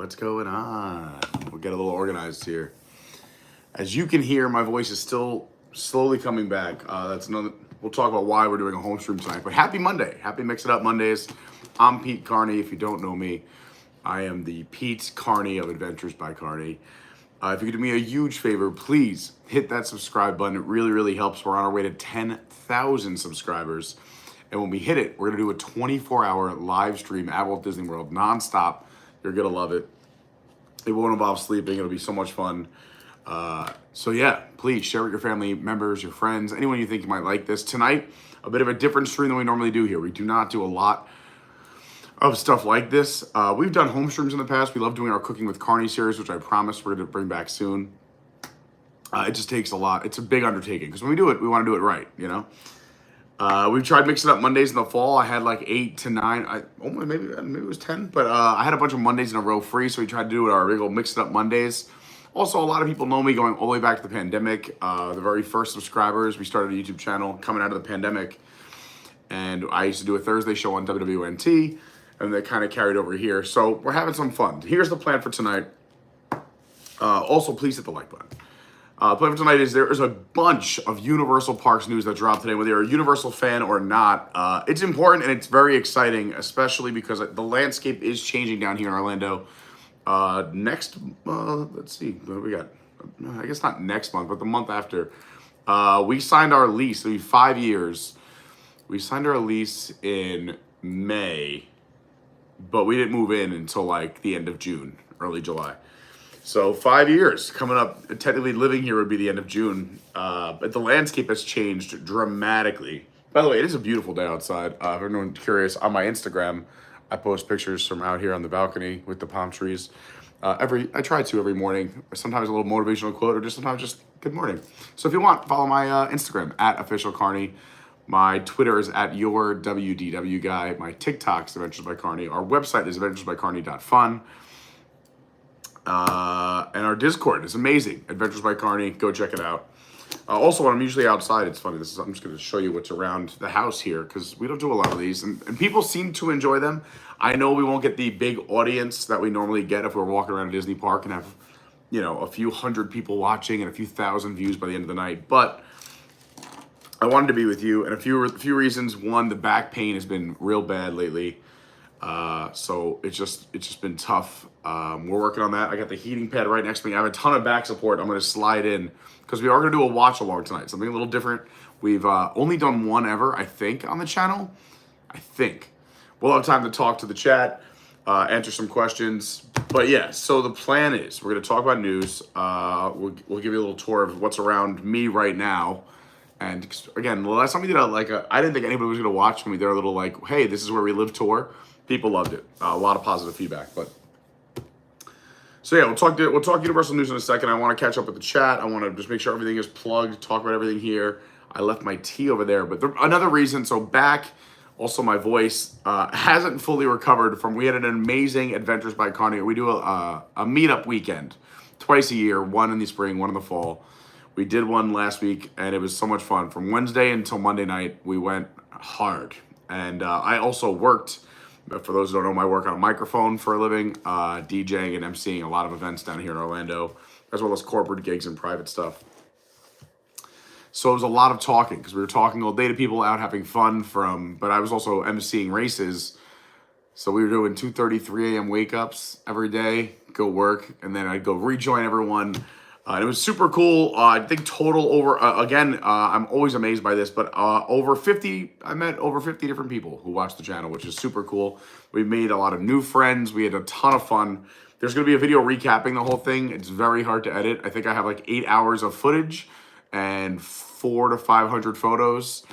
what's going on? We'll get a little organized here. As you can hear, my voice is still slowly coming back. That's another. We'll talk about why we're doing a home stream tonight. But happy Monday. Happy Mix It Up Mondays. I'm Pete Carney. If you don't know me, I am the Pete Carney of Adventures by Carney. If you could do me a huge favor, please hit that subscribe button. It really, really helps. We're on our way to 10,000 subscribers. And when we hit it, we're going to do a 24-hour live stream at Walt Disney World, nonstop. You're going to love it. It won't involve sleeping. It'll be so much fun. So yeah, please share with your family members, your friends, anyone you think you might like this. Tonight, a bit of a different stream than we normally do here. We do not do a lot of stuff like this. We've done home streams in the past. We love doing our Cooking with Carney series, which I promise we're going to bring back soon. It just takes a lot. It's a big undertaking because when we do it, we want to do it right, you know? We've tried mixing up Mondays in the fall. I had like 8 to 9, maybe it was 10, but I had a bunch of Mondays in a row free, so we tried to do it our regular Mix It Up Mondays. Also, a lot of people know me going all the way back to the pandemic. The very first subscribers, we started a YouTube channel coming out of the pandemic, and I used to do a Thursday show on WWNT, and that kind of carried over here. So we're having some fun. Here's the plan for tonight. Also, please hit the like button. Plan for tonight is there is a bunch of Universal Parks news that dropped today, whether you're a Universal fan or not. It's important and it's very exciting, especially because the landscape is changing down here in Orlando. Let's see, what do we got? I guess not next month, but the month after. We signed our lease. It'll be 5 years. We signed our lease in May, but we didn't move in until like the end of June, early July. So 5 years coming up. Technically living here would be the end of June, but the landscape has changed dramatically. By the way, it is a beautiful day outside. If anyone's curious, on my Instagram, I post pictures from out here on the balcony with the palm trees. I try to every morning. Sometimes a little motivational quote, or just sometimes just good morning. So if you want, follow my Instagram at official Carney. My Twitter is at your WDW guy. My TikTok's Adventures by Carney. Our website is adventuresbycarney.fun. And our Discord is amazing. Adventures by Carney. Go check it out. Also, when I'm usually outside, it's funny. I'm just going to show you what's around the house here because we don't do a lot of these. And people seem to enjoy them. I know we won't get the big audience that we normally get if we're walking around a Disney park and have, you know, a few hundred people watching and a few thousand views by the end of the night. But I wanted to be with you. And a few reasons. One, the back pain has been real bad lately. So it's just been tough. We're working on that. I got the heating pad right next to me. I have a ton of back support. I'm going to slide in because we are going to do a watch along tonight. Something a little different. We've only done one ever, I think, on the channel. I think. We'll have time to talk to the chat, answer some questions. But yeah, so the plan is we're going to talk about news. We'll give you a little tour of what's around me right now. And again, the last time we did I didn't think anybody was going to watch when we did our little like, hey, this is where we live tour. People loved it. A lot of positive feedback. But so yeah, we'll talk Universal News in a second. I want to catch up with the chat. I want to just make sure everything is plugged. Talk about everything here. I left my tea over there, but another reason. So back, also my voice hasn't fully recovered from. We had an amazing Adventures by Carney. We do a meetup weekend twice a year. One in the spring, one in the fall. We did one last week, and it was so much fun. From Wednesday until Monday night, we went hard. And I also worked. For those who don't know, I work on a microphone for a living, DJing and emceeing a lot of events down here in Orlando, as well as corporate gigs and private stuff. So it was a lot of talking because we were talking all day to people out having fun but I was also emceeing races. So we were doing 2:30, 3 a.m. wake-ups every day, go work, and then I'd go rejoin everyone. And it was super cool. I think total over, I'm always amazed by this, but I met over 50 different people who watched the channel, which is super cool. We made a lot of new friends. We had a ton of fun. There's going to be a video recapping the whole thing. It's very hard to edit. I think I have like 8 hours of footage and 400 to 500 photos,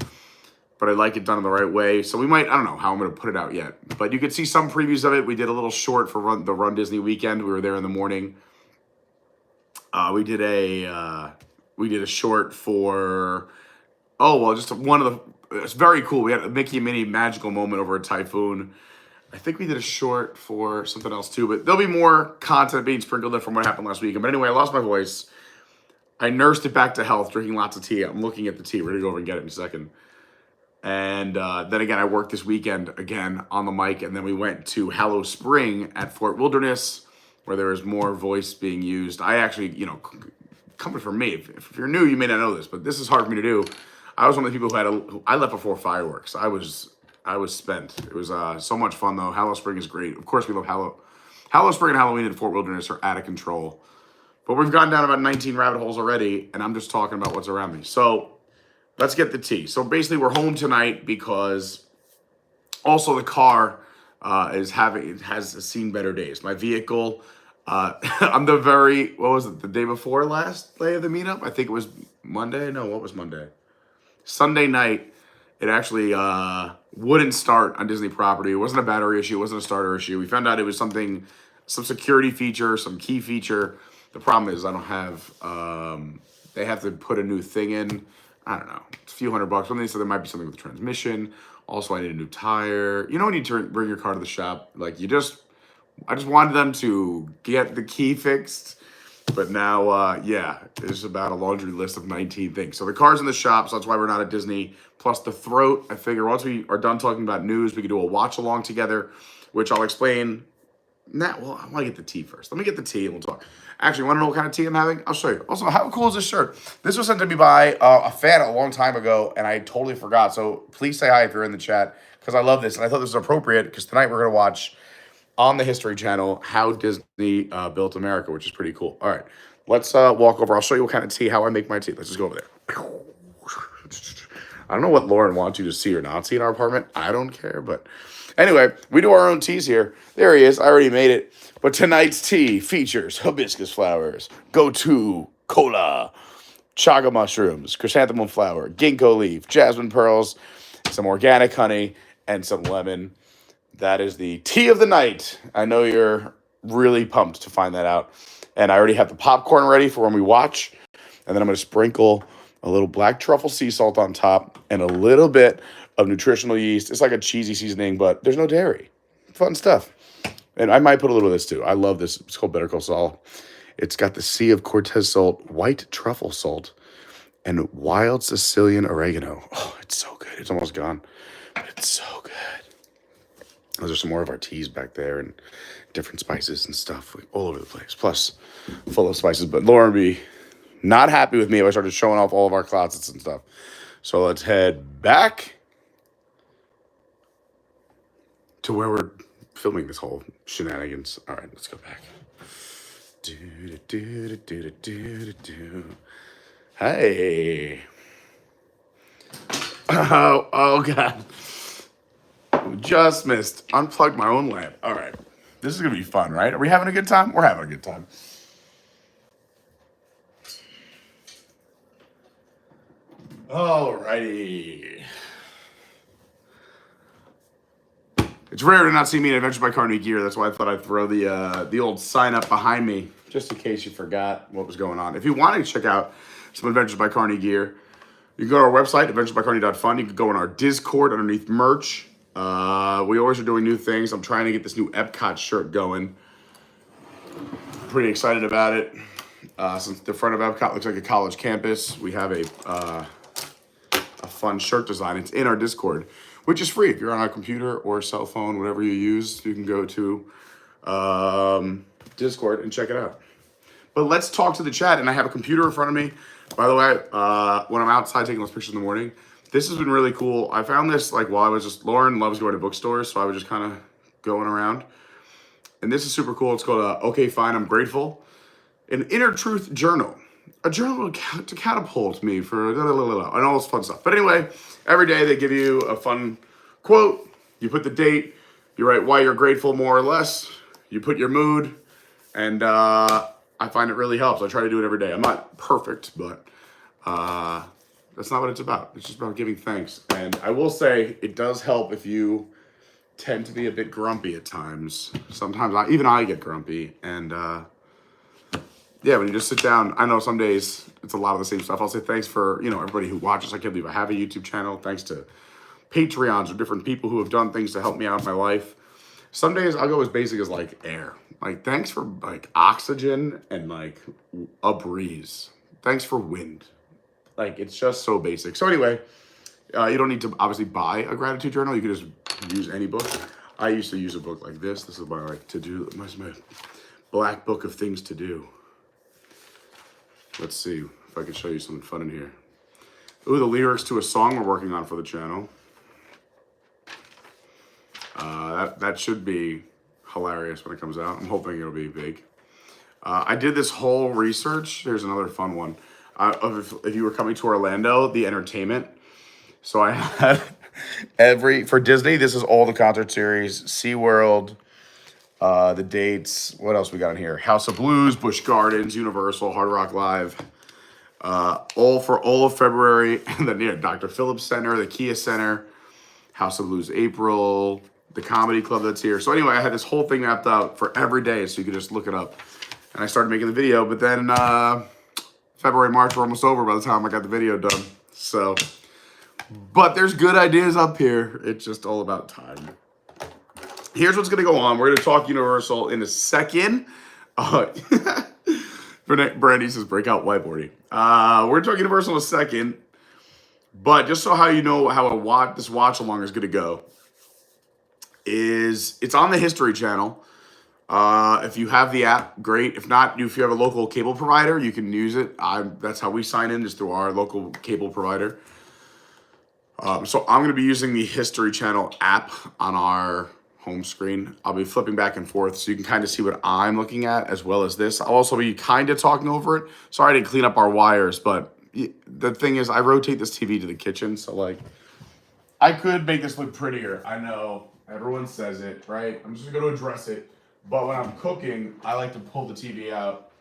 but I like it done in the right way. So I don't know how I'm going to put it out yet, but you could see some previews of it. We did a little short for the Run Disney weekend. We were there in the morning. We did a short for, just one of it's very cool. We had a Mickey and Minnie magical moment over a typhoon. I think we did a short for something else too, but there'll be more content being sprinkled in from what happened last weekend. But anyway, I lost my voice. I nursed it back to health, drinking lots of tea. I'm looking at the tea. We're gonna go over and get it in a second. And then again, I worked this weekend again on the mic, and then we went to Hallow Spring at Fort Wilderness. where there is more voice being used. I actually, coming from me, if you're new, you may not know this, but this is hard for me to do. I was one of the people I left before fireworks. I was spent. It was so much fun though. Hallow Spring is great. Of course, we love Hallow Spring and Halloween in Fort Wilderness are out of control. But we've gone down about 19 rabbit holes already, and I'm just talking about what's around me. So let's get the tea. So basically, we're home tonight because also the car has seen better days. My vehicle, I'm the day before last day of the meetup? I think it was Monday. No, what was Monday? Sunday night, it actually wouldn't start on Disney property. It wasn't a battery issue. It wasn't a starter issue. We found out it was some security feature, some key feature. The problem is I don't have, they have to put a new thing in. I don't know, it's a few $100. When they said there might be something with the transmission. Also, I need a new tire. You know when you bring your car to the shop, like I just wanted them to get the key fixed. But now, it's about a laundry list of 19 things. So the car's in the shop, so that's why we're not at Disney. Plus the throat, I figure once we are done talking about news, we can do a watch along together, which I'll explain. Well, I want to get the tea first. Let me get the tea and we'll talk. Actually, want to know what kind of tea I'm having? I'll show you. Also, how cool is this shirt? This was sent to me by a fan a long time ago, and I totally forgot. So please say hi if you're in the chat, because I love this. And I thought this was appropriate, because tonight we're going to watch on the History Channel how Disney built America, which is pretty cool. All right, let's walk over. I'll show you what kind of tea, how I make my tea. Let's just go over there. I don't know what Lauren wants you to see or not see in our apartment. I don't care, but anyway, we do our own teas here. There he is. I already made it. But tonight's tea features hibiscus flowers, gotu cola, chaga mushrooms, chrysanthemum flower, ginkgo leaf, jasmine pearls, some organic honey, and some lemon. That is the tea of the night. I know you're really pumped to find that out. And I already have the popcorn ready for when we watch. And then I'm going to sprinkle a little black truffle sea salt on top and a little bit of nutritional yeast. It's like a cheesy seasoning, but there's no dairy. Fun stuff. And I might put a little of this too. I love this. It's called Better Call Saul. It's got the Sea of Cortez salt, white truffle salt, and wild Sicilian oregano. Oh, it's so good. It's almost gone, but it's so good. Those are some more of our teas back there and different spices and stuff all over the place. Plus, full of spices. But Lauren would be not happy with me if I started showing off all of our closets and stuff. So let's head back to where we're filming this whole shenanigans. All right, let's go back. Hey. Oh God. Just missed. Unplugged my own lamp. All right. This is going to be fun, right? Are we having a good time? We're having a good time. All righty. It's rare to not see me in Adventures by Carney gear. That's why I thought I'd throw the old sign up behind me, just in case you forgot what was going on. If you want to check out some Adventures by Carney gear, you can go to our website, adventuresbycarney.fun. You can go in our Discord underneath merch. We always are doing new things. I'm trying to get this new Epcot shirt going. Pretty excited about it. Since the front of Epcot looks like a college campus, we have a fun shirt design. It's in our Discord, which is free. If you're on a computer or a cell phone, whatever you use, you can go to Discord and check it out. But let's talk to the chat. And I have a computer in front of me. By the way, when I'm outside taking those pictures in the morning, this has been really cool. I found this while I was Lauren loves going to bookstores, so I was just kind of going around. And this is super cool. It's called Okay, Fine, I'm Grateful. An inner truth journal. A journal to catapult me for and all this fun stuff. But anyway, every day they give you a fun quote. You put the date. You write why you're grateful, more or less. You put your mood. And I find it really helps. I try to do it every day. I'm not perfect, but that's not what it's about. It's just about giving thanks. And I will say it does help if you tend to be a bit grumpy at times. Sometimes even I get grumpy. And when you just sit down, I know some days it's a lot of the same stuff. I'll say thanks for, everybody who watches. I can't believe I have a YouTube channel. Thanks to Patreons or different people who have done things to help me out in my life. Some days I'll go as basic as air. Thanks for oxygen and a breeze. Thanks for wind. It's just so basic. So anyway, you don't need to obviously buy a gratitude journal. You can just use any book. I used to use a book like this. This is my to-do, my Black Book of Things to Do. Let's see if I can show you something fun in here. Ooh, the lyrics to a song we're working on for the channel. That should be hilarious when it comes out. I'm hoping it'll be big. I did this whole research. Here's another fun one. If you were coming to Orlando, the entertainment. So I had for Disney, this is all the concert series, SeaWorld, the dates. What else we got in here? House of Blues, Busch Gardens, Universal, Hard Rock Live. All for all of February. And then Dr. Phillips Center, the Kia Center, House of Blues April, the comedy club that's here. So anyway, I had this whole thing mapped out for every day so you could just look it up. And I started making the video, but then February, March were almost over by the time I got the video done. So, but there's good ideas up here. It's just all about time. Here's what's going to go on. We're going to talk Universal in a second. Brandy says breakout whiteboarding. We're talking Universal in a second. But just so how you know how this watch along is going to go, it's on the History Channel. If you have the app, great. If not, if you have a local cable provider, you can use it. That's how we sign in, is through our local cable provider. So I'm going to be using the History Channel app on our home screen. I'll be flipping back and forth so you can kind of see what I'm looking at as well as this. I'll also be kind of talking over it. Sorry I didn't clean up our wires, but the thing is I rotate this TV to the kitchen. So like I could make this look prettier. I know everyone says it, right? I'm just going to address it. But when I'm cooking, I like to pull the TV out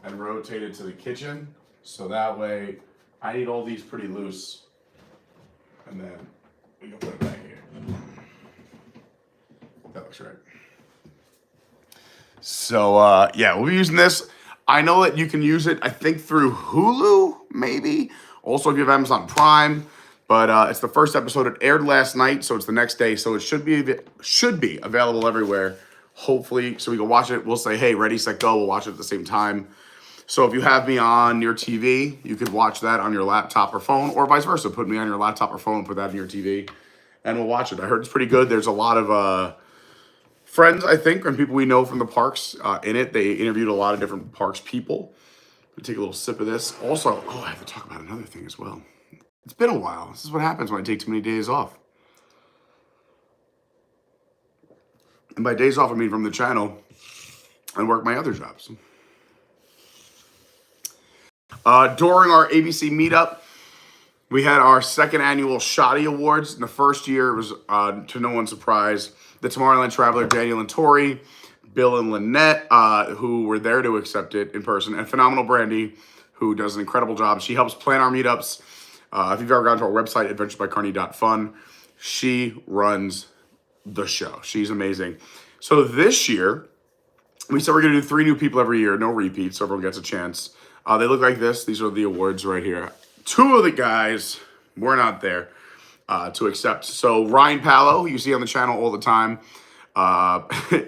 and rotate it to the kitchen. So that way I need all these pretty loose. And then we can put it back here. That looks right. So, yeah, we'll be using this. I know that you can use it, I think, through Hulu, maybe. Also, if you have Amazon Prime. But it's the first episode. It aired last night, so it's the next day. So it should be available everywhere, hopefully. So we can watch it. We'll say, hey, ready, set, go. We'll watch it at the same time. So if you have me on your TV, you could watch that on your laptop or phone, or vice versa. Put me on your laptop or phone and put that in your TV, and we'll watch it. I heard it's pretty good. There's a lot of friends, I think, and people we know from the parks in it. They interviewed a lot of different parks people. We'll take a little sip of this. Also, I have to talk about another thing as well. It's been a while. This is what happens when I take too many days off. And by days off, I mean from the channel and work my other jobs. During our ABC meetup, we had our second annual Shotty Awards. In the first year, it was, to no one's surprise, the Tomorrowland Traveler, Daniel and Tori, Bill and Lynette, who were there to accept it in person, and Phenomenal Brandy, who does an incredible job. She helps plan our meetups. If you've ever gone to our website, adventuresbycarney.fun, she runs the show. She's amazing. So this year, we said we're going to do 3 new people every year, no repeats, so everyone gets a chance. They look like this. These are the awards right here. 2 of the guys were not there to accept. So Ryan Pallo, who you see on the channel all the time,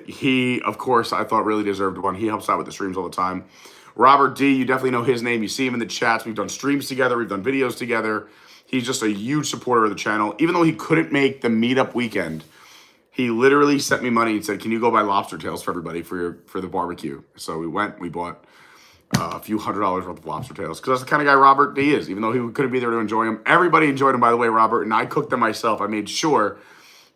he, of course, I thought really deserved one. He helps out with the streams all the time. Robert D, you definitely know his name. You see him in the chats. We've done streams together. We've done videos together. He's just a huge supporter of the channel. Even though he couldn't make the meetup weekend, he literally sent me money and said, can you go buy lobster tails for everybody for the barbecue? So we went, we bought a few $100s worth of lobster tails, because that's the kind of guy Robert D is. Even though he couldn't be there to enjoy them, everybody enjoyed them, by the way, Robert, and I cooked them myself. I made sure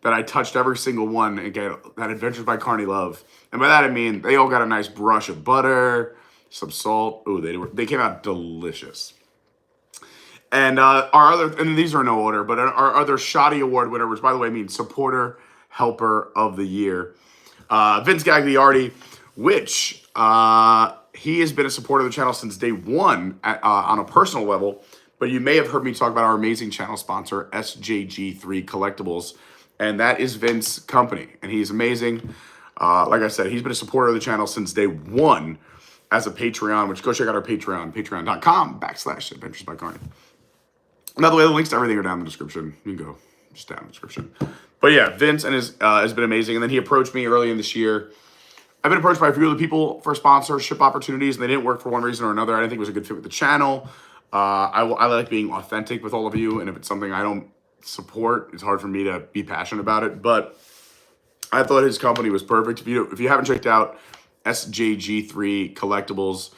that I touched every single one and get that Adventures by Carney love. And by that I mean they all got a nice brush of butter, some salt. Ooh, they came out delicious. And and these are in no order, but our other Shotty Award winner, which by the way means Supporter Helper of the Year, Vince Gagliardi, which he has been a supporter of the channel since day one on a personal level. But you may have heard me talk about our amazing channel sponsor, SJG3 Collectibles, and that is Vince's company, and he's amazing. Like I said, he's been a supporter of the channel since day one as a Patreon, which go check out our Patreon, patreon.com/Adventures by Carney. By the way, the links to everything are down in the description. You can go just down in the description. But yeah, Vince and has been amazing. And then he approached me early in this year. I've been approached by a few other people for sponsorship opportunities, and they didn't work for one reason or another. I didn't think it was a good fit with the channel. I like being authentic with all of you, and if it's something I don't support, it's hard for me to be passionate about it. But I thought his company was perfect. If you haven't checked out SJG3 Collectibles.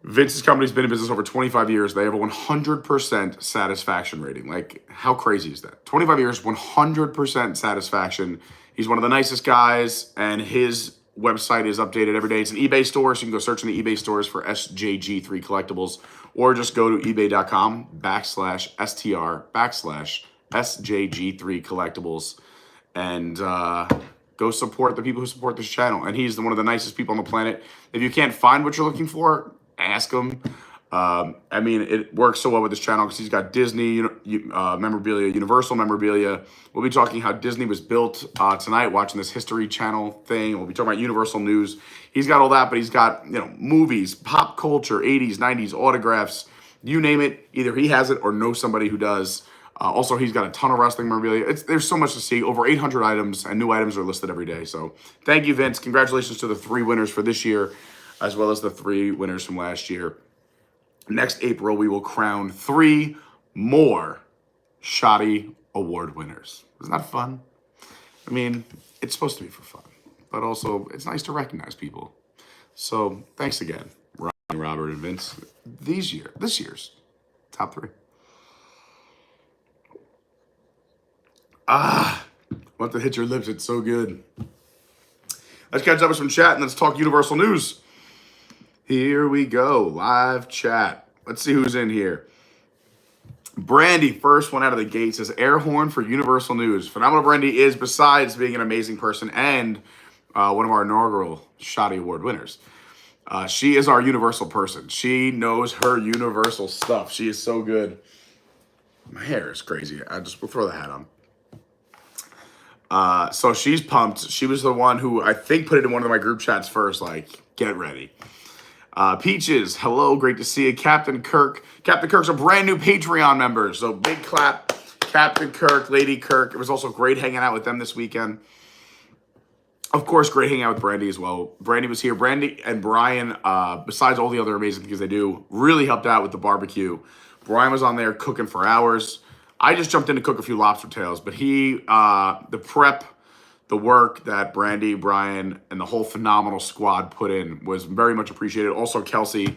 Vince's company's been in business over 25 years. They have a 100% satisfaction rating. Like, how crazy is that? 25 years, 100% satisfaction. He's one of the nicest guys, and his website is updated every day. It's an eBay store, so you can go search in the eBay stores for SJG3 Collectibles, or just go to ebay.com/STR/SJG3 Collectibles, and go support the people who support this channel. And he's one of the nicest people on the planet. If you can't find what you're looking for, ask him. I mean, it works so well with this channel because he's got Disney memorabilia, Universal memorabilia. We'll be talking how Disney was built tonight, watching this History Channel thing. We'll be talking about Universal news. He's got all that, but he's got, movies, pop culture, 80s, 90s, autographs, you name it. Either he has it or knows somebody who does. Also, he's got a ton of wrestling memorabilia. There's so much to see. Over 800 items, and new items are listed every day. So thank you, Vince. Congratulations to the 3 winners for this year, as well as the 3 winners from last year. Next April, we will crown 3 more Shotty Award winners. Isn't that fun? I mean, it's supposed to be for fun, but also it's nice to recognize people. So thanks again, Robert and Vince. This year's top 3. Want to hit your lips. It's so good. Let's catch up with some chat and let's talk Universal news. Here we go. Live chat. Let's see who's in here. Brandy, first one out of the gate, says air horn for Universal news. Phenomenal Brandy is, besides being an amazing person and one of our inaugural Shotty Award winners, she is our Universal person. She knows her Universal stuff. She is so good. My hair is crazy. We'll throw the hat on. So she's pumped. She was the one who I think put it in one of my group chats first, like, get ready. Peaches, hello, great to see you. Captain Kirk. Captain Kirk's a brand new Patreon member, so big clap. Captain Kirk, Lady Kirk. It was also great hanging out with them this weekend. Of course, great hanging out with Brandy as well. Brandy was here. Brandy and Brian, besides all the other amazing things they do, really helped out with the barbecue. Brian was on there cooking for hours. I just jumped in to cook a few lobster tails, but the prep, the work that Brandy, Brian, and the whole phenomenal squad put in was very much appreciated. Also, Kelsey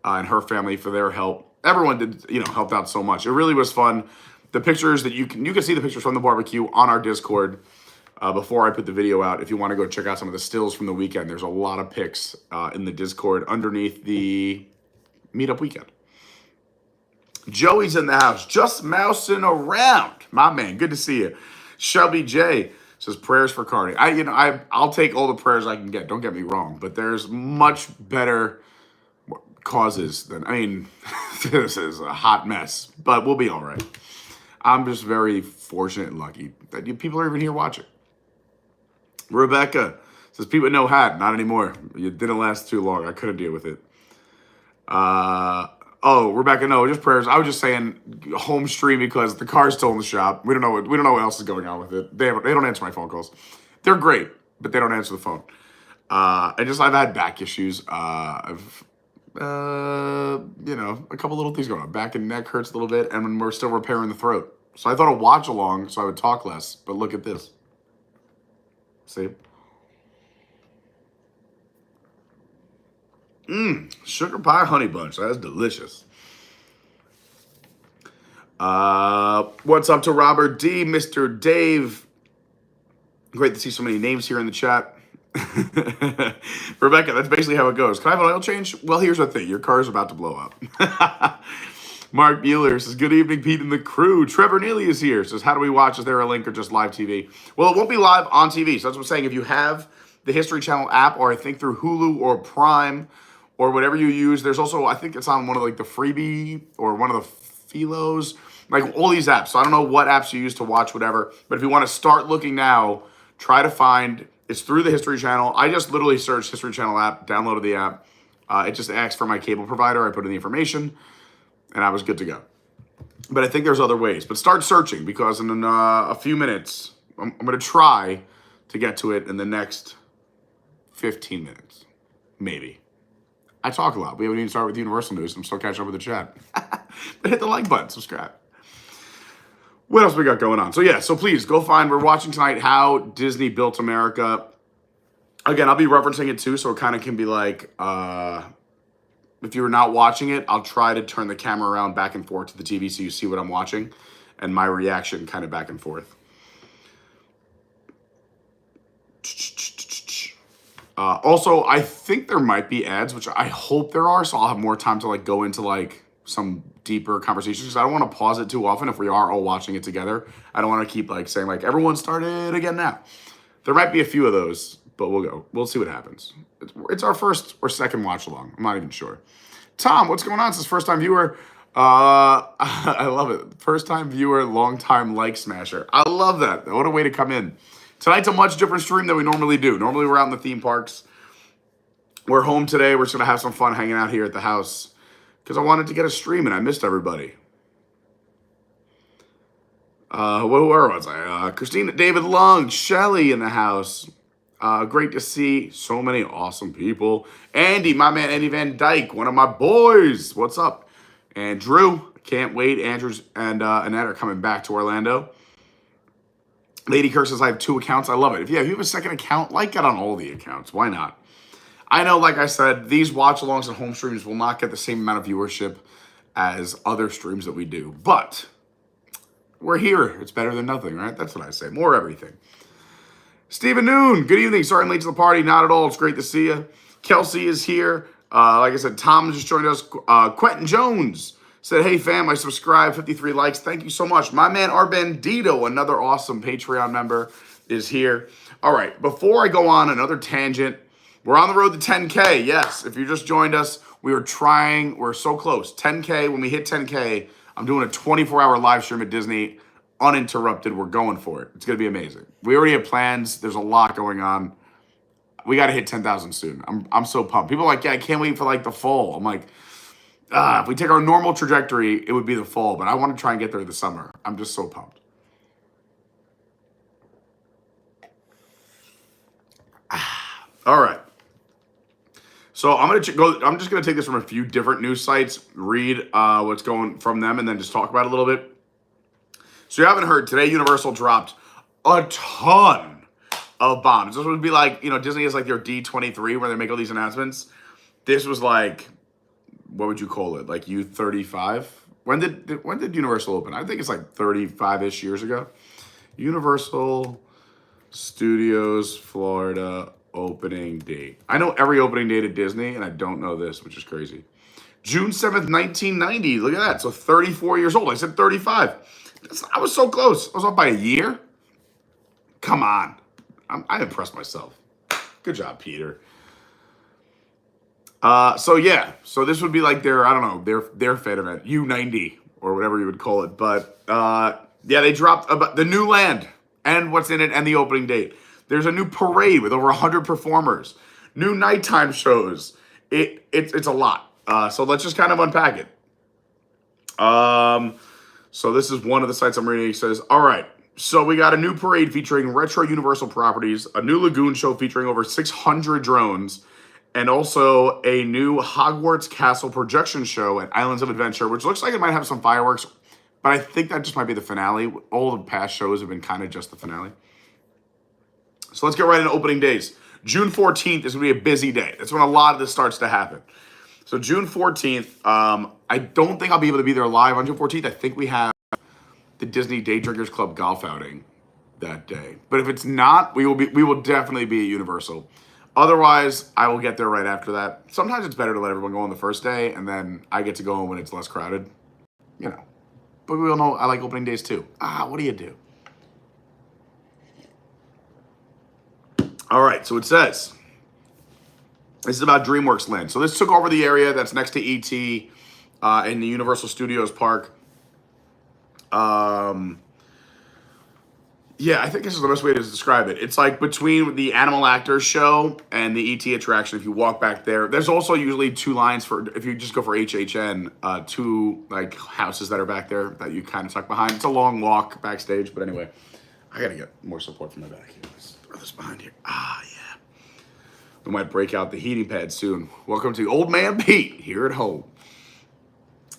and her family for their help. Everyone did, helped out so much. It really was fun. The pictures that you can see the pictures from the barbecue on our Discord before I put the video out. If you want to go check out some of the stills from the weekend, there's a lot of pics in the Discord underneath the meetup weekend. Joey's in the house, just mousing around. My man, good to see you. Shelby J says prayers for Carney. I'll take all the prayers I can get. Don't get me wrong, but there's much better causes than, this is a hot mess, but we'll be all right. I'm just very fortunate and lucky that people are even here watching. Rebecca says people no hat, not anymore. You didn't last too long. I couldn't deal with it. Oh, Rebecca, no, just prayers. I was just saying home stream because the car's still in the shop. We don't know what else is going on with it. They don't answer my phone calls. They're great, but they don't answer the phone. I've had back issues. I've a couple little things going on. Back and neck hurts a little bit, and we're still repairing the throat. So I thought I'd watch along so I would talk less. But look at this. See? Sugar pie honey bunch. That's delicious. What's up to Robert D, Mr. Dave? Great to see so many names here in the chat. Rebecca, that's basically how it goes. Can I have an oil change? Well, here's the thing. Your car is about to blow up. Mark Bueller says, good evening, Pete and the crew. Trevor Neely is here. Says, how do we watch? Is there a link or just live TV? Well, it won't be live on TV. So that's what I'm saying. If you have the History Channel app, or I think through Hulu or Prime, or whatever you use. There's also, I think it's on one of the Freebie or one of the Philos, like all these apps. So I don't know what apps you use to watch whatever, but if you want to start looking now, try to find, it's through the History Channel. I just literally searched History Channel app, downloaded the app. It just asked for my cable provider. I put in the information and I was good to go. But I think there's other ways, but start searching because in a few minutes, I'm going to try to get to it in the next 15 minutes, maybe. I talk a lot. We haven't even started with Universal News. I'm still catching up with the chat. But hit the like button, subscribe. What else we got going on? So please go find, we're watching tonight How Disney Built America. Again, I'll be referencing it too, so it kind of can be like, if you're not watching it, I'll try to turn the camera around back and forth to the TV so you see what I'm watching and my reaction kind of back and forth. Also, I think there might be ads, which I hope there are, so I'll have more time to like go into like some deeper conversations. Because I don't want to pause it too often if we are all watching it together. I don't want to keep like saying like everyone started again now. There might be a few of those, but we'll go. We'll see what happens. It's our first or second watch along. I'm not even sure. Tom, what's going on? It's his first time viewer. I love it. First time viewer, long time like smasher. I love that. What a way to come in. Tonight's a much different stream than we normally do. Normally we're out in the theme parks. We're home today. We're just gonna have some fun hanging out here at the house because I wanted to get a stream and I missed everybody. Where was I? Christina, David Long, Shelly in the house. Great to see so many awesome people. Andy, my man Andy Van Dyke, one of my boys. What's up? And Drew, can't wait. Andrews and Annette are coming back to Orlando. Lady Kirk says, I have 2 accounts. I love it. If you have a second account, like it on all the accounts. Why not? I know, like I said, these watch-alongs and home streams will not get the same amount of viewership as other streams that we do. But we're here. It's better than nothing, right? That's what I say. More everything. Stephen Noon, good evening. Sorry I'm late to the party. Not at all. It's great to see you. Kelsey is here. Like I said, Tom just joined us. Quentin Jones said, hey, fam, I subscribed. 53 likes. Thank you so much. My man, Arbandito, another awesome Patreon member, is here. All right, before I go on another tangent, we're on the road to 10K. Yes, if you just joined us, we're so close. 10K, when we hit 10K, I'm doing a 24-hour live stream at Disney, uninterrupted. We're going for it. It's going to be amazing. We already have plans. There's a lot going on. We got to hit 10,000 soon. I'm so pumped. People are like, yeah, I can't wait for like the fall. I'm like, if we take our normal trajectory, it would be the fall, but I want to try and get there this summer. I'm just so pumped. All right. So I'm just gonna take this from a few different news sites, read what's going from them, and then just talk about it a little bit. So you haven't heard, today Universal dropped a ton of bombs. This would be like, Disney is like their D23 where they make all these announcements. This was like, what would you call it? Like U35? When did Universal open? I think it's like 35-ish years ago. Universal Studios Florida opening date. I know every opening date at Disney, and I don't know this, which is crazy. June 7th, 1990. Look at that. So 34 years old. I said 35. I was so close. I was off by a year. Come on. I impressed myself. Good job, Peter. So this would be like their, I don't know, their Fed event, U90 or whatever you would call it. But they dropped about the new land and what's in it and the opening date. There's a new parade with over 100 performers, new nighttime shows. It's a lot. So let's just kind of unpack it. So this is one of the sites I'm reading. It says, all right, so we got a new parade featuring retro Universal properties, a new lagoon show featuring over 600 drones, and also a new Hogwarts Castle projection show at Islands of Adventure, which looks like it might have some fireworks, but I think that just might be the finale. All the past shows have been kind of just the finale. So let's get right into opening days. June 14th is going to be a busy day. That's when a lot of this starts to happen. So June 14th, I don't think I'll be able to be there live on June 14th. I think we have the Disney Day Drinkers Club golf outing that day. But if it's not, we will definitely be at Universal. Otherwise, I will get there right after that. Sometimes it's better to let everyone go on the first day, and then I get to go when it's less crowded. But we all know I like opening days too. What do you do? All right, so it says, this is about DreamWorks Land. So this took over the area that's next to E.T. In the Universal Studios Park. I think this is the best way to describe it. It's like between the Animal Actors show and the E.T. attraction. If you walk back there, there's also usually 2 lines for, if you just go for HHN, 2 like houses that are back there that you kind of tuck behind. It's a long walk backstage, but anyway, I gotta get more support from my back here. Let's throw this behind here. Yeah. We might break out the heating pad soon. Welcome to Old Man Pete here at home.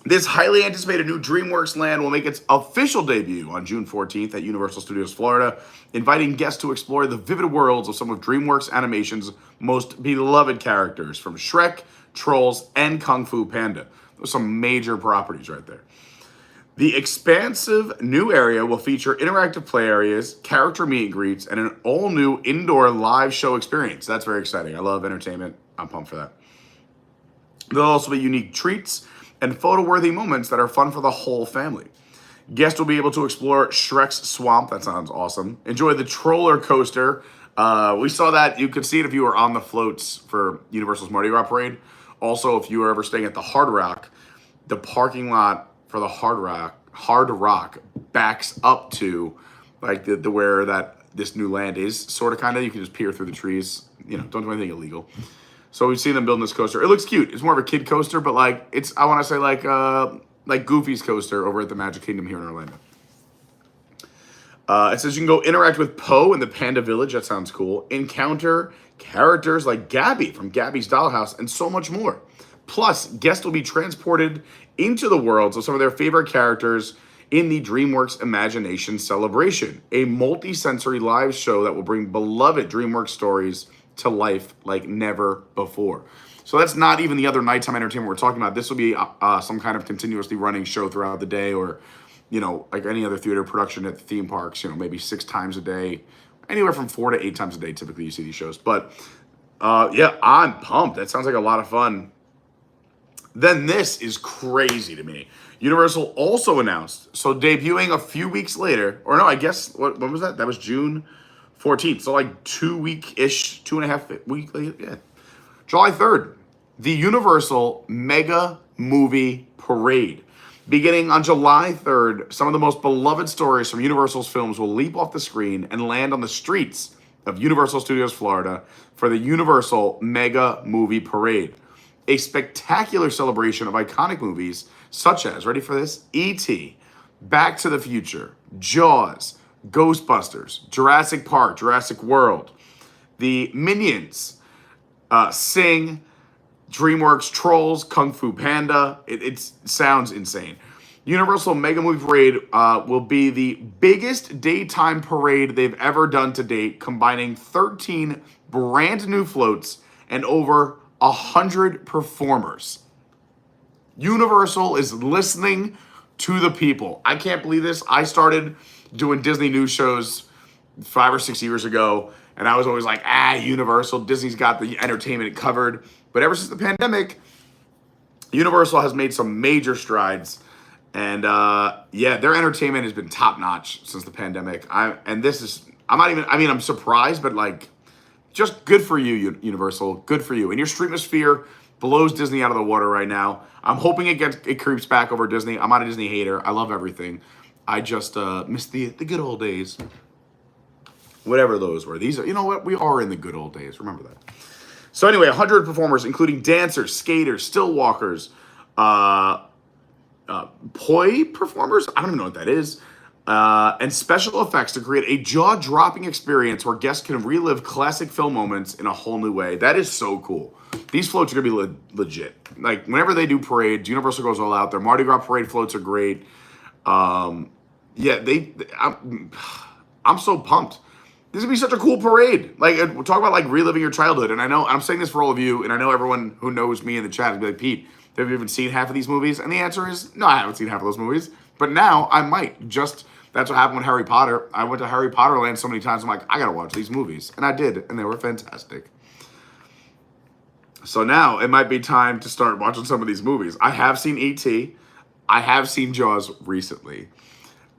This highly anticipated new DreamWorks land will make its official debut on June 14th at Universal Studios Florida, inviting guests to explore the vivid worlds of some of DreamWorks Animation's most beloved characters, from Shrek, Trolls, and Kung Fu Panda. Those are some major properties right there. The expansive new area will feature interactive play areas, character meet and greets, and an all-new indoor live show experience. That's very exciting. I love entertainment. I'm pumped for that. There'll also be unique treats and photo-worthy moments that are fun for the whole family. Guests will be able to explore Shrek's swamp. That sounds awesome. Enjoy the Troller Coaster. We saw that. You could see it if you were on the floats for Universal's Mardi Gras Parade. Also, if you were ever staying at the Hard Rock, the parking lot for the Hard Rock backs up to like the where that this new land is, sort of, kind of. You can just peer through the trees. You know, don't do anything illegal. So we've seen them building this coaster. It looks cute. It's more of a kid coaster, but like it's, I want to say like Goofy's coaster over at the Magic Kingdom here in Orlando. It says you can go interact with Poe in the Panda Village. That sounds cool. Encounter characters like Gabby from Gabby's Dollhouse and so much more. Plus, guests will be transported into the worlds of some of their favorite characters in the DreamWorks Imagination Celebration, a multi-sensory live show that will bring beloved DreamWorks stories to life like never before. So that's not even the other nighttime entertainment we're talking about. This will be some kind of continuously running show throughout the day, or, you know, like any other theater production at the theme parks, you know, maybe 6 times a day, anywhere from 4 to 8 times a day. Typically you see these shows, but yeah, I'm pumped. That sounds like a lot of fun. Then this is crazy to me. Universal also announced, so debuting a few weeks later, or no, I guess, when was that? That was June 14th. So like 2-week-ish, 2.5 week, yeah. July 3rd, the Universal Mega Movie Parade. Beginning on July 3rd, some of the most beloved stories from Universal's films will leap off the screen and land on the streets of Universal Studios Florida for the Universal Mega Movie Parade. A spectacular celebration of iconic movies such as, ready for this? E.T., Back to the Future, Jaws, Ghostbusters, Jurassic Park, Jurassic World, the Minions, Sing, DreamWorks Trolls, Kung Fu Panda. It sounds insane. Universal Mega Movie Parade will be the biggest daytime parade they've ever done to date, combining 13 brand new floats and over 100 performers. Universal is listening to the people. I can't believe this. I started doing Disney news shows 5 or 6 years ago, and I was always like, Universal, Disney's got the entertainment covered. But ever since the pandemic, Universal has made some major strides. And yeah, their entertainment has been top notch since the pandemic. I'm surprised, but like, just good for you, Universal. Good for you. And your Streamosphere blows Disney out of the water right now. I'm hoping it creeps back over Disney. I'm not a Disney hater. I love everything. I just miss the good old days. Whatever those were. These are, you know what? We are in the good old days. Remember that. So anyway, 100 performers, including dancers, skaters, still walkers, poi performers. I don't even know what that is. And special effects to create a jaw-dropping experience where guests can relive classic film moments in a whole new way. That is so cool. These floats are going to be legit. Like, whenever they do parades, Universal goes all out. Their Mardi Gras parade floats are great. Yeah, I'm so pumped. This would be such a cool parade. Like, we're talking about, like, reliving your childhood. And I know, I'm saying this for all of you, and I know everyone who knows me in the chat is be like, Pete, have you even seen half of these movies? And the answer is, no, I haven't seen half of those movies. But now I might. That's what happened with Harry Potter. I went to Harry Potter Land so many times, I'm like, I gotta watch these movies. And I did, and they were fantastic. So now it might be time to start watching some of these movies. I have seen E.T. I have seen Jaws recently.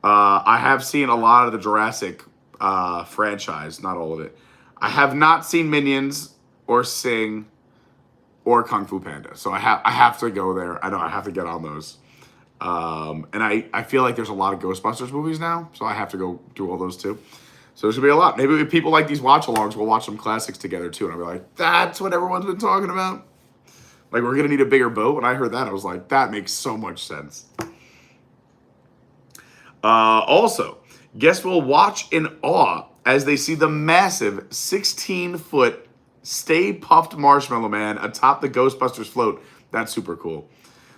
I have seen a lot of the Jurassic franchise, not all of it. I have not seen Minions or Sing or Kung Fu Panda. So I have to go there. I know I have to get on those. And I feel like there's a lot of Ghostbusters movies now, so I have to go do all those too. So there's gonna be a lot. Maybe if people like these watch-alongs, we'll watch some classics together too. And I'll be like, that's what everyone's been talking about. Like, we're gonna need a bigger boat. When I heard that, I was like, that makes so much sense. Also, guests will watch in awe as they see the massive 16-foot Stay Puft Marshmallow Man atop the Ghostbusters float. That's super cool.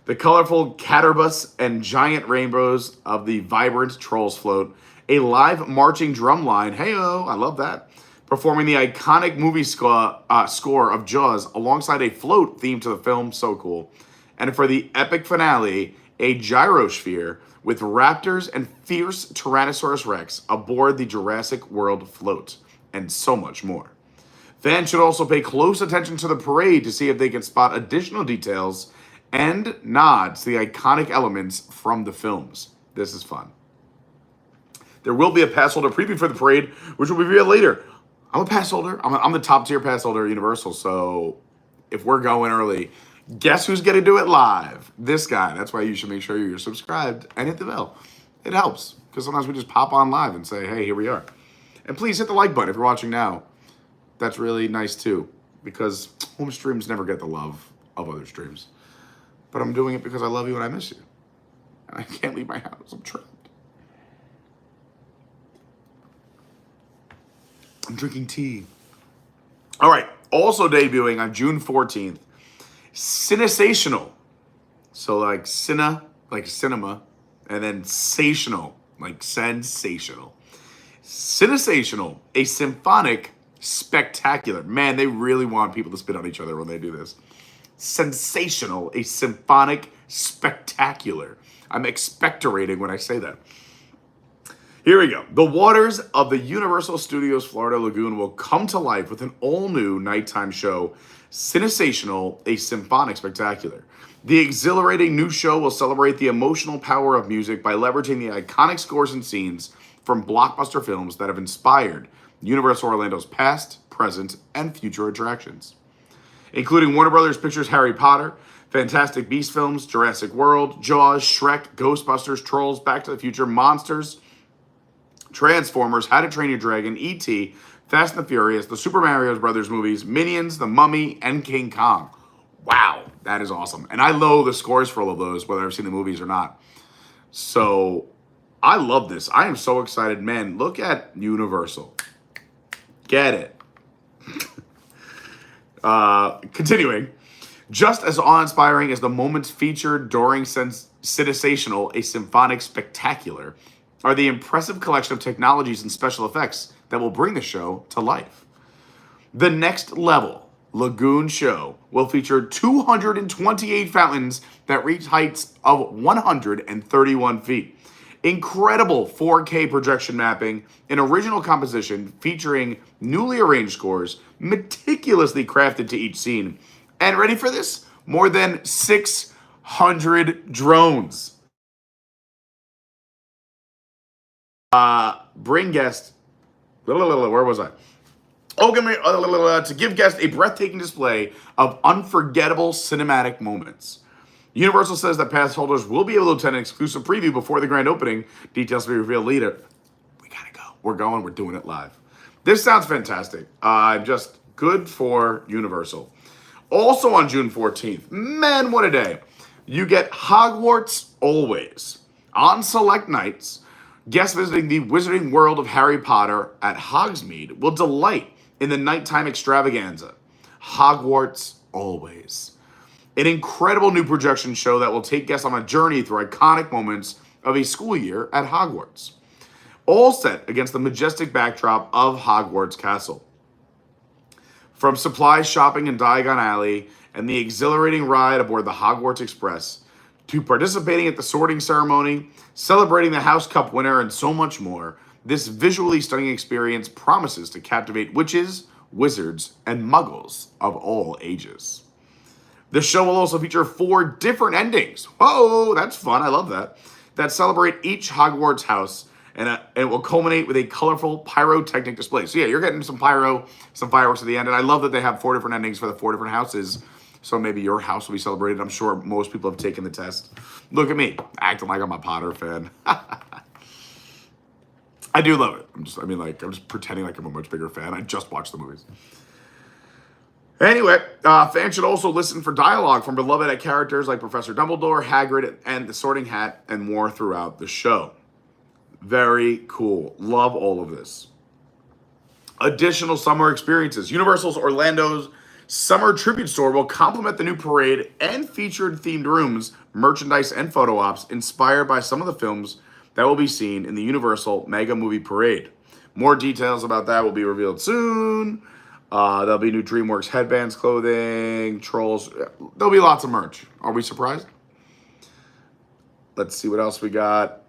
The colorful caterbus and giant rainbows of the vibrant Trolls float. A live marching drum line. Hey-oh, I love that. Performing the iconic movie score of Jaws alongside a float themed to the film. So cool. And for the epic finale, a gyrosphere with raptors and fierce Tyrannosaurus Rex aboard the Jurassic World float. And so much more. Fans should also pay close attention to the parade to see if they can spot additional details and nods to the iconic elements from the films. This is fun. There will be a pass holder preview for the parade, which will be revealed later. I'm a pass holder. I'm the top tier pass holder at Universal, so if we're going early, guess who's going to do it live? This guy. That's why you should make sure you're subscribed and hit the bell. It helps, because sometimes we just pop on live and say, hey, here we are. And please hit the like button if you're watching now. That's really nice too, because home streams never get the love of other streams. But I'm doing it because I love you and I miss you. And I can't leave my house. I'm trapped. I'm drinking tea. All right. Also debuting on June 14th, Cinesational. So like like cinema, and then sational, like sensational. Cinesational, a symphonic spectacular. Man, they really want people to spit on each other when they do this. Sensational, a symphonic spectacular. I'm expectorating when I say that. Here we go. The waters of the Universal Studios Florida Lagoon will come to life with an all-new nighttime show, Cinesational, a symphonic spectacular. The exhilarating new show will celebrate the emotional power of music by leveraging the iconic scores and scenes from blockbuster films that have inspired Universal Orlando's past, present, and future attractions, including Warner Brothers Pictures' Harry Potter, Fantastic Beasts films, Jurassic World, Jaws, Shrek, Ghostbusters, Trolls, Back to the Future, Monsters, Transformers, How to Train Your Dragon, E.T., Fast and the Furious, the Super Mario Brothers movies, Minions, The Mummy, and King Kong. Wow, that is awesome. And I know the scores for all of those, whether I've seen the movies or not. So I love this. I am so excited. Man, look at Universal. Get it. Continuing. Just as awe-inspiring as the moments featured during Cinesational, a symphonic spectacular, are the impressive collection of technologies and special effects that will bring the show to life. The Next Level Lagoon show will feature 228 fountains that reach heights of 131 feet. Incredible 4K projection mapping, an original composition featuring newly arranged scores, meticulously crafted to each scene. And ready for this? More than 600 drones. Bring guests. Where was I? To give guests a breathtaking display of unforgettable cinematic moments. Universal says that pass holders will be able to attend an exclusive preview before the grand opening. Details will be revealed later. We gotta go. We're going. We're doing it live. This sounds fantastic. Just good for Universal. Also on June 14th, man, what a day. You get Hogwarts Always. On select nights, guests visiting the Wizarding World of Harry Potter at Hogsmeade will delight in the nighttime extravaganza. Hogwarts Always. An incredible new projection show that will take guests on a journey through iconic moments of a school year at Hogwarts. All set against the majestic backdrop of Hogwarts Castle. From supply shopping in Diagon Alley and the exhilarating ride aboard the Hogwarts Express, to participating at the sorting ceremony, celebrating the House Cup winner, and so much more, this visually stunning experience promises to captivate witches, wizards, and muggles of all ages. The show will also feature 4 different endings. Whoa, that's fun. I love that. That celebrate each Hogwarts house, and it will culminate with a colorful pyrotechnic display. So yeah, you're getting some fireworks at the end, and I love that they have 4 different endings for the 4 different houses. So maybe your house will be celebrated. I'm sure most people have taken the test. Look at me, acting like I'm a Potter fan. I do love it. I'm just pretending like I'm a much bigger fan. I just watched the movies. Anyway, fans should also listen for dialogue from beloved characters like Professor Dumbledore, Hagrid, and the Sorting Hat, and more throughout the show. Very cool. Love all of this. Additional summer experiences. Universal's Orlando's Summer Tribute Store will complement the new parade and featured themed rooms, merchandise, and photo ops inspired by some of the films that will be seen in the Universal Mega Movie Parade. More details about that will be revealed soon. There'll be new DreamWorks headbands, clothing, trolls. There'll be lots of merch. Are we surprised? Let's see what else we got.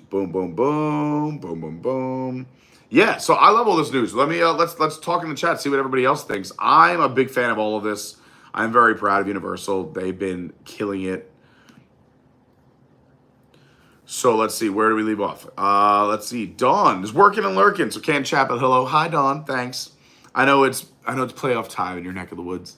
Boom, boom, boom, boom, boom, boom. Yeah, so I love all this news. Let's talk in the chat, see what everybody else thinks. I'm a big fan of all of this. I'm very proud of Universal. They've been killing it. So let's see, where do we leave off? Let's see. Dawn is working and lurking. So Can Chapel, hello. Hi, Dawn. Thanks. I know it's playoff time in your neck of the woods.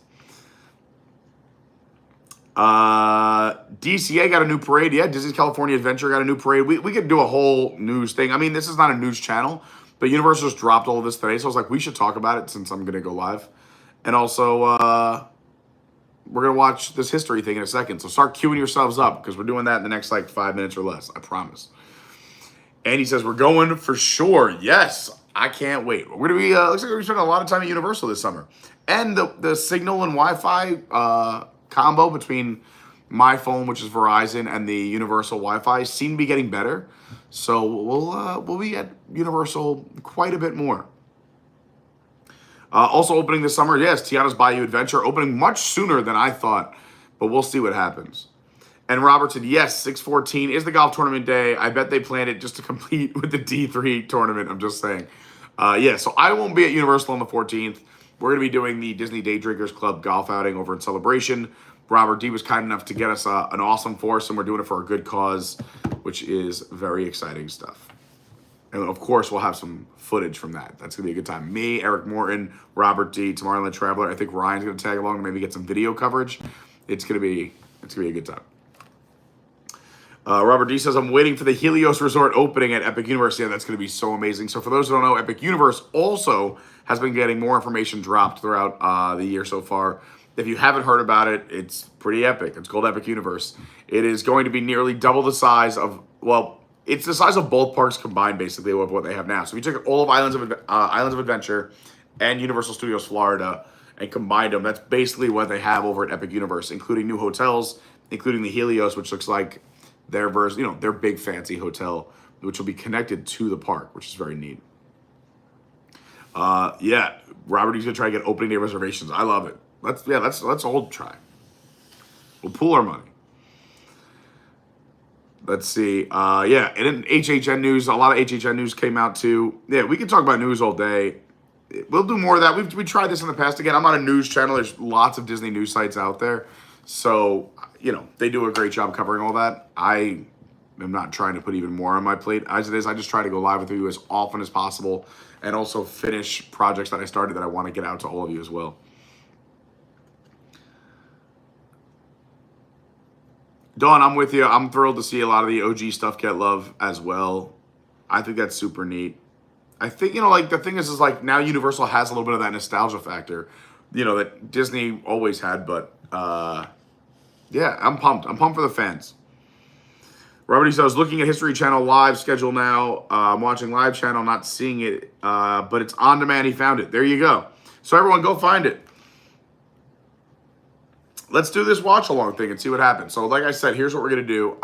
DCA got a new parade. Yeah, Disney's California Adventure got a new parade. We could do a whole news thing. I mean, this is not a news channel, but Universal just dropped all of this today. So I was like, we should talk about it since I'm going to go live. And also, we're going to watch this history thing in a second. So start queuing yourselves up because we're doing that in the next like 5 minutes or less. I promise. And he says, we're going for sure. Yes, I can't wait. We're going to be, looks like we're spending a lot of time at Universal this summer. And the signal and Wi-Fi combo between my phone, which is Verizon, and the Universal Wi-Fi seem to be getting better. So we'll be at Universal quite a bit more. Also opening this summer, yes, Tiana's Bayou Adventure, opening much sooner than I thought, but we'll see what happens. And Robert said, yes, 6/14 is the golf tournament day. I bet they planned it just to compete with the D3 tournament. I'm just saying. Yeah, so I won't be at Universal on the 14th. We're going to be doing the Disney Day Drinkers Club golf outing over in Celebration. Robert D was kind enough to get us an awesome foursome. We're doing it for a good cause, which is very exciting stuff. And of course, we'll have some footage from that. That's going to be a good time. Me, Eric Morton, Robert D, Tomorrowland Traveler. I think Ryan's going to tag along and maybe get some video coverage. It's going to be a good time. Robert D says, I'm waiting for the Helios Resort opening at Epic Universe. Yeah, that's going to be so amazing. So for those who don't know, Epic Universe also has been getting more information dropped throughout the year so far. If you haven't heard about it, it's pretty epic. It's called Epic Universe. It is going to be nearly double the size of, well, it's the size of both parks combined, basically, with what they have now. So if you took all of Islands of Adventure and Universal Studios Florida and combined them, that's basically what they have over at Epic Universe, including new hotels, including the Helios, which looks like their version, their big fancy hotel, which will be connected to the park, which is very neat. Yeah, Robert, he's gonna try to get opening day reservations. I love it. Let's all try. We'll pool our money. Let's see. Yeah, and in HHN news, a lot of HHN news came out too. Yeah, we can talk about news all day. We'll do more of that. We tried this in the past. Again, I'm on a news channel. There's lots of Disney news sites out there. So, they do a great job covering all that. I am not trying to put even more on my plate. As it is, I just try to go live with you as often as possible and also finish projects that I started that I want to get out to all of you as well. Dawn, I'm with you. I'm thrilled to see a lot of the OG stuff get love as well. I think that's super neat. I think, the thing is like now Universal has a little bit of that nostalgia factor, that Disney always had. But, yeah, I'm pumped. I'm pumped for the fans. Robert, he says, I was looking at History Channel live schedule now. I'm watching live channel, not seeing it, but it's on demand. He found it. There you go. So everyone go find it. Let's do this watch along thing and see what happens. So like I said, here's what we're going to do.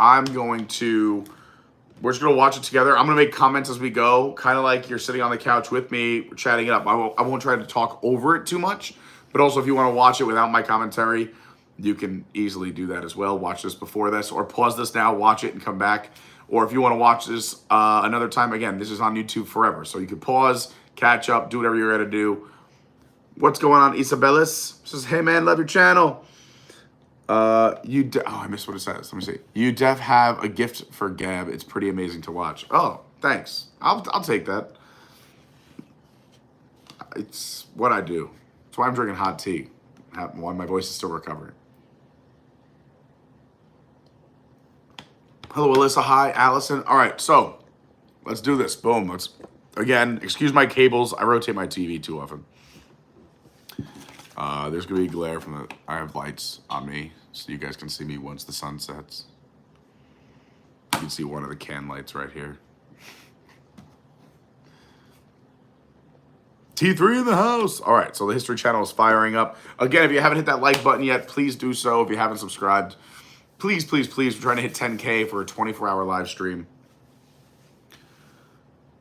We're just going to watch it together. I'm going to make comments as we go, kind of like you're sitting on the couch with me, we're chatting it up. I won't try to talk over it too much, but also if you want to watch it without my commentary, you can easily do that as well. Watch this before this or pause this now, watch it and come back. Or if you want to watch this another time, again, this is on YouTube forever. So you can pause, catch up, do whatever you're going to do. What's going on? Isabelis says, hey man, love your channel. I missed what it says. Let me see. You def have a gift for Gab. It's pretty amazing to watch. Oh, thanks. I'll take that. It's what I do. That's why I'm drinking hot tea. Why my voice is still recovering. Hello, Alyssa. Hi, Allison. All right, so let's do this. Boom. Again, excuse my cables. I rotate my TV too often. There's going to be glare from I have lights on me, so you guys can see me once the sun sets. You can see one of the can lights right here. T3 in the house. All right, so the History Channel is firing up. Again, if you haven't hit that like button yet, please do so. If you haven't subscribed, please, please, please. We're trying to hit 10K for a 24-hour live stream.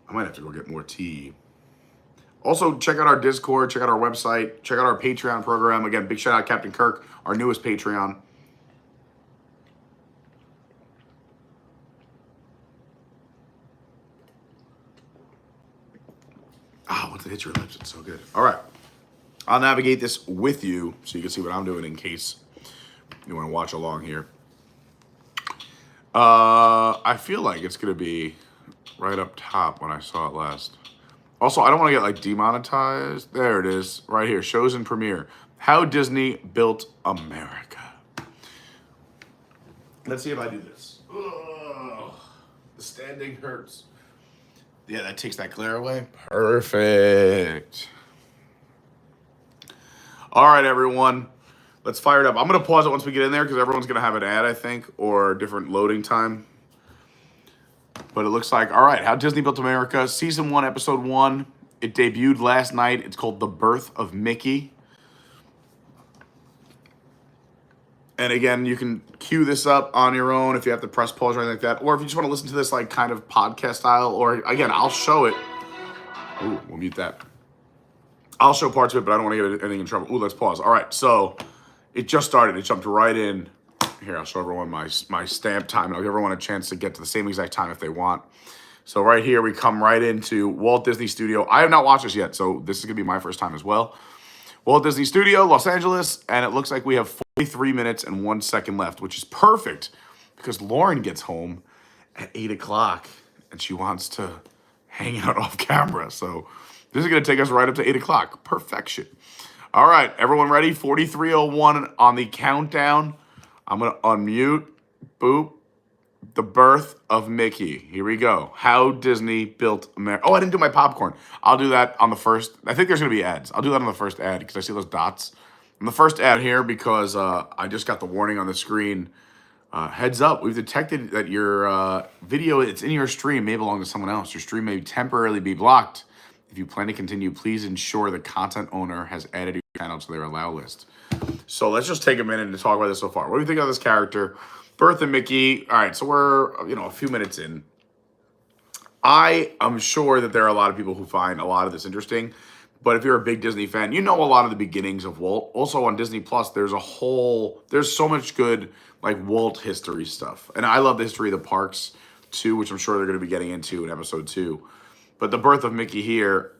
I might have to go get more tea. Also, check out our Discord, check out our website, check out our Patreon program. Again, big shout out Captain Kirk, our newest Patreon. Once it hits your lips, it's so good. All right. I'll navigate this with you so you can see what I'm doing in case you want to watch along here. I feel like it's going to be right up top when I saw it last. Also, I don't want to get like demonetized. There it is, right here. Shows and premiere. How Disney Built America. Let's see if I do this. Ugh, the standing hurts. Yeah, that takes that glare away. Perfect. All right, everyone. Let's fire it up. I'm going to pause it once we get in there because everyone's going to have an ad, I think, or different loading time. But it looks like, all right, How Disney Built America, Season 1, Episode 1. It debuted last night. It's called The Birth of Mickey. And again, you can cue this up on your own if you have to press pause or anything like that. Or if you just want to listen to this like kind of podcast style. Or again, I'll show it. Ooh, we'll mute that. I'll show parts of it, but I don't want to get anything in trouble. Ooh, let's pause. All right, so it just started. It jumped right in. Here, I'll show everyone my stamp time. I'll give everyone a chance to get to the same exact time if they want. So right here, we come right into Walt Disney Studio. I have not watched this yet, so this is going to be my first time as well. Walt Disney Studio, Los Angeles, and it looks like we have 43 minutes and 1 second left, which is perfect because Lauren gets home at 8 o'clock and she wants to hang out off camera. So this is going to take us right up to 8 o'clock. Perfection. All right, everyone ready? 43:01 on the countdown. I'm going to unmute. Boop. The Birth of Mickey. Here we go. How Disney Built America. Oh, I didn't do my popcorn. I'll do that on the first. I think there's going to be ads. I'll do that on the first ad because I see those dots. On the first ad here because I just got the warning on the screen. Heads up, we've detected that your video that's in your stream may belong to someone else. Your stream may temporarily be blocked. If you plan to continue, please ensure the content owner has added your channel to their allow list. So let's just take a minute to talk about this so far. What do you think of this character? Birth of Mickey. All right, so we're a few minutes in. I am sure that there are a lot of people who find a lot of this interesting. But if you're a big Disney fan, you know a lot of the beginnings of Walt. Also on Disney Plus, there's so much good like Walt history stuff. And I love the history of the parks too, which I'm sure they're going to be getting into in episode 2. But the Birth of Mickey here,